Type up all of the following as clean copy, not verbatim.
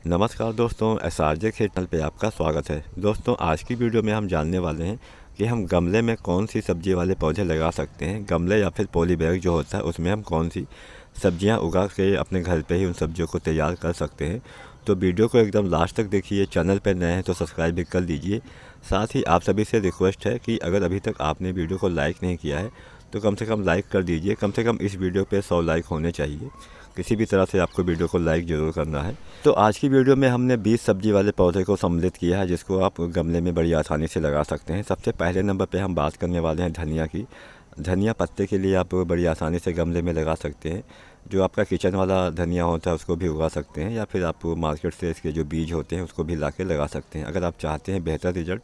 नमस्कार दोस्तों, एसआरजे खेत चैनल पे आपका स्वागत है। दोस्तों, आज की वीडियो में हम जानने वाले हैं कि हम गमले में कौन सी सब्जी वाले पौधे लगा सकते हैं। गमले या फिर पॉली बैग जो होता है उसमें हम कौन सी सब्जियां उगा के अपने घर पे ही उन सब्जियों को तैयार कर सकते हैं। तो वीडियो को एकदम लास्ट तक देखिए। चैनल पर नए हैं तो सब्सक्राइब भी कर लीजिए। साथ ही आप सभी से रिक्वेस्ट है कि अगर अभी तक आपने वीडियो को लाइक नहीं किया है तो कम से कम लाइक कर दीजिए। कम से कम इस वीडियो पे 100 लाइक होने चाहिए। किसी भी तरह से आपको वीडियो को लाइक ज़रूर करना है। तो आज की वीडियो में हमने 20 सब्जी वाले पौधे को सम्मिलित किया है जिसको आप गमले में बड़ी आसानी से लगा सकते हैं। सबसे पहले नंबर पे हम बात करने वाले हैं धनिया की। धनिया पत्ते के लिए आप बड़ी आसानी से गमले में लगा सकते हैं। जो आपका किचन वाला धनिया होता है उसको भी उगा सकते हैं, या फिर आप मार्केट से इसके जो बीज होते हैं उसको भी ला के लगा सकते हैं। अगर आप चाहते हैं बेहतर रिजल्ट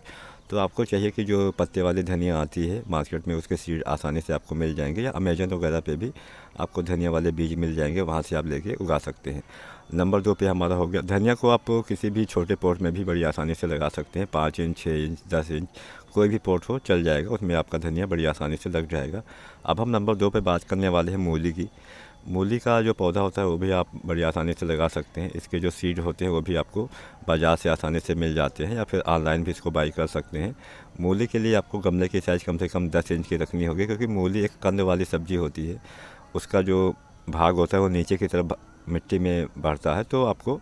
तो आपको चाहिए कि जो पत्ते वाली धनिया आती है मार्केट में उसके सीड आसानी से आपको मिल जाएंगे, या अमेजन वगैरह पे भी आपको धनिया वाले बीज मिल जाएंगे, वहाँ से आप लेके उगा सकते हैं। नंबर 2 पे हमारा हो गया धनिया को आप किसी भी छोटे पॉट में भी बड़ी आसानी से लगा सकते हैं। 5 इंच, 6 इंच, 10 इंच कोई भी पॉट हो चल जाएगा, उसमें आपका धनिया बड़ी आसानी से लग जाएगा। अब हम नंबर 2 पे बात करने वाले हैं मूली की। मूली का जो पौधा होता है वो भी आप बड़ी आसानी से लगा सकते हैं। इसके जो सीड होते हैं वो भी आपको बाज़ार से आसानी से मिल जाते हैं, या फिर ऑनलाइन भी इसको बाई कर सकते हैं। मूली के लिए आपको गमले की साइज़ कम से कम 10 इंच की रखनी होगी, क्योंकि मूली एक कंद वाली सब्ज़ी होती है। उसका जो भाग होता है वो नीचे की तरफ मिट्टी में बढ़ता है, तो आपको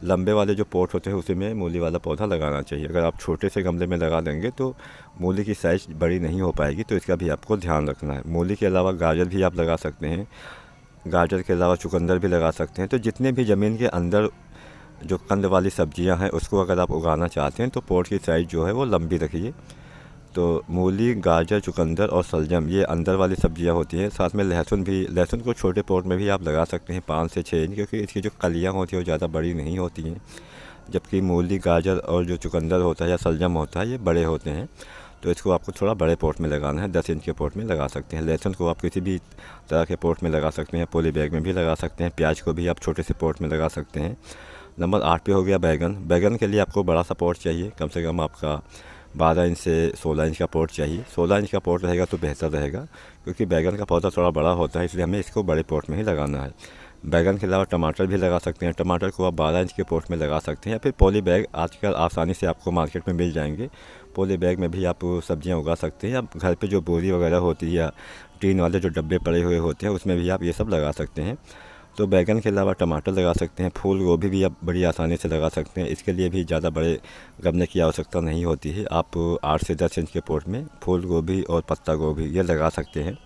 लंबे वाले जो पॉट होते हैं उसी में मूली वाला पौधा लगाना चाहिए। अगर आप छोटे से गमले में लगा देंगे तो मूली की साइज़ बड़ी नहीं हो पाएगी, तो इसका भी आपको ध्यान रखना है। मूली के अलावा गाजर भी आप लगा सकते हैं। गाजर के अलावा चुकंदर भी लगा सकते हैं। तो जितने भी ज़मीन के अंदर जो कंद वाली सब्जियां हैं उसको अगर आप उगाना चाहते हैं तो पॉट की साइज़ जो है वो लंबी रखिए। तो मूली, गाजर, चुकंदर और सलजम ये अंदर वाली सब्जियां होती हैं। साथ में लहसुन भी, लहसुन को छोटे पॉट में भी आप लगा सकते हैं 5 से 6 इंच, क्योंकि इसकी जो कलियां होती हैं वो ज़्यादा बड़ी नहीं होती हैं। जबकि मूली, गाजर और जो चुकंदर होता है या सलजम होता है ये बड़े होते हैं, तो इसको आपको थोड़ा बड़े पॉट में लगाना है। 10 इंच के पॉट में लगा सकते हैं। लहसुन को आप किसी भी तरह के पॉट में लगा सकते हैं, पॉली बैग में भी लगा सकते हैं। प्याज को भी आप छोटे से पॉट में लगा सकते हैं। नंबर 8 पे हो गया बैगन। बैगन के लिए आपको बड़ा सा पॉट चाहिए। कम से कम आपका 12 इंच से 16 इंच का पॉट चाहिए। 16 इंच का पॉट रहेगा तो बेहतर रहेगा, क्योंकि बैगन का पौधा थोड़ा बड़ा होता है, इसलिए हमें इसको बड़े पॉट में ही लगाना है। बैगन के अलावा टमाटर भी लगा सकते हैं। टमाटर को आप 12 इंच के पॉट में लगा सकते हैं, या फिर पॉली बैग आजकल आसानी से आपको मार्केट में मिल जाएंगे। पॉली बैग में भी आप सब्जियां उगा सकते हैं, या घर पे जो बोरी वगैरह होती है या टीन वाले जो डब्बे पड़े हुए होते हैं उसमें भी आप ये सब लगा सकते हैं। तो बैगन के अलावा टमाटर लगा सकते हैं। फूल गोभी भी आप बड़ी आसानी से लगा सकते हैं। इसके लिए भी ज़्यादा बड़े गमले की आवश्यकता नहीं होती है। आप 8 से 10 इंच के पॉट में फूल गोभी और पत्ता गोभी ये लगा सकते हैं।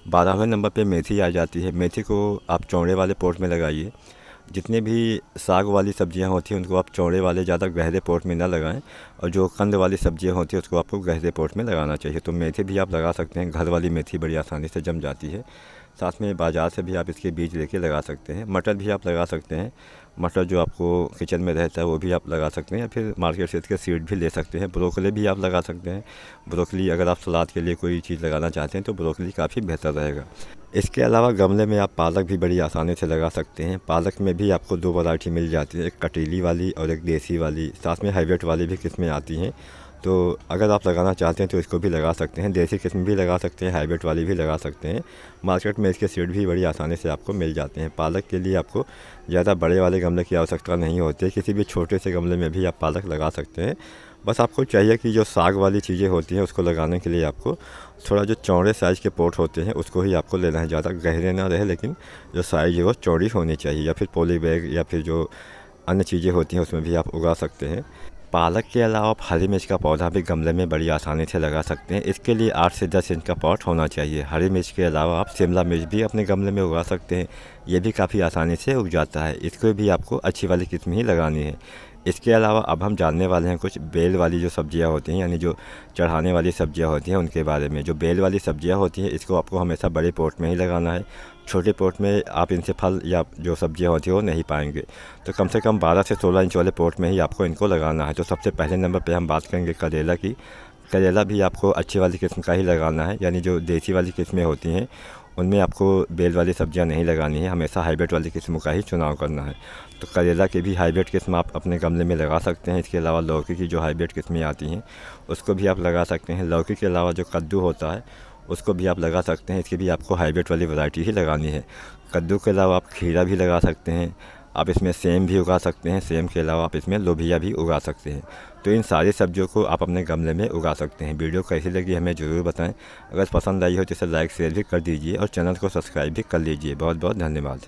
12वें नंबर पे मेथी आ जाती है। मेथी को आप चौड़े वाले पॉट में लगाइए। जितने भी साग वाली सब्जियां होती हैं उनको आप चौड़े वाले ज़्यादा गहरे पॉट में ना लगाएं, और जो कंद वाली सब्जियां होती हैं उसको आपको गहरे पॉट में लगाना चाहिए। तो मेथी भी आप लगा सकते हैं। घर वाली मेथी बड़ी आसानी से जम जाती है। साथ में बाज़ार से भी आप इसके बीज लेके लगा सकते हैं। मटर भी आप लगा सकते हैं। मटर जो आपको किचन में रहता है वो भी आप लगा सकते हैं, या फिर मार्केट से इसके सीड भी ले सकते हैं। ब्रोकली भी आप लगा सकते हैं। ब्रोकली अगर आप सलाद के लिए कोई चीज़ लगाना चाहते हैं तो ब्रोकली काफ़ी बेहतर रहेगा। इसके अलावा गमले में आप पालक भी बड़ी आसानी से लगा सकते हैं। पालक में भी आपको 2 वैरायटी मिल जाती है, एक कटीली वाली और एक देसी वाली। साथ में हाइब्रिड वाली भी किस्में आती हैं। तो अगर आप लगाना चाहते हैं तो इसको भी लगा सकते हैं। देसी किस्म भी लगा सकते हैं, हाइब्रिड वाली भी लगा सकते हैं। मार्केट में इसके सीड भी बड़ी आसानी से आपको मिल जाते हैं। पालक के लिए आपको ज़्यादा बड़े वाले गमले की आवश्यकता नहीं होती है। किसी भी छोटे से गमले में भी आप पालक लगा सकते हैं। बस आपको चाहिए कि जो साग वाली चीज़ें होती हैं उसको लगाने के लिए आपको थोड़ा जो चौड़े साइज़ के पॉट होते हैं उसको ही आपको लेना है। ज़्यादा गहरे ना रहे, लेकिन जो साइज़ है वो चौड़ी होनी चाहिए। या फिर पॉली बैग या फिर जो अन्य चीज़ें होती हैं उसमें भी आप उगा सकते हैं। पालक के अलावा आप हरी मिर्च का पौधा भी गमले में बड़ी आसानी से लगा सकते हैं। इसके लिए 8 से 10 इंच का पॉट होना चाहिए। हरी मिर्च के अलावा आप शिमला मिर्च भी अपने गमले में उगा सकते हैं। ये भी काफ़ी आसानी से उग जाता है। इसको भी आपको अच्छी वाली किस्म ही लगानी है। इसके अलावा अब हम जानने वाले हैं कुछ बेल वाली जो सब्जियां होती हैं, यानी जो चढ़ाने वाली सब्जियां होती हैं उनके बारे में। जो बेल वाली सब्जियां होती हैं इसको आपको हमेशा बड़े पॉट में ही लगाना है। छोटे पॉट में आप इनसे फल या जो सब्जियां होती हैं वो नहीं पाएंगे। तो कम से कम 12 से 16 इंच वाले पॉट में ही आपको इनको लगाना है। तो सबसे पहले नंबर पे हम बात करेंगे करेला की। करेला भी आपको अच्छी वाली किस्म का ही लगाना है, यानी जो देसी वाली किस्में होती हैं उनमें आपको बेल वाली सब्जियां नहीं लगानी है। हमेशा हाइब्रिड वाली किस्मों का ही चुनाव करना है। तो करेला की भी हाइब्रिड किस्म आप अपने गमले में लगा सकते हैं। इसके अलावा लौकी की जो हाइब्रिड किस्में आती हैं उसको भी आप लगा सकते हैं। लौकी के अलावा जो कद्दू होता है उसको भी आप लगा सकते हैं। इसकी भी आपको हाइब्रिड वाली वैरायटी ही लगानी है। कद्दू के अलावा आप खीरा भी लगा सकते हैं। आप इसमें सेम भी उगा सकते हैं। सेम के अलावा आप इसमें लोबिया भी उगा सकते हैं। तो इन सारी सब्जियों को आप अपने गमले में उगा सकते हैं। वीडियो कैसी लगी हमें ज़रूर बताएं। अगर पसंद आई हो तो इसे लाइक शेयर भी कर दीजिए और चैनल को सब्सक्राइब भी कर लीजिए। बहुत बहुत धन्यवाद।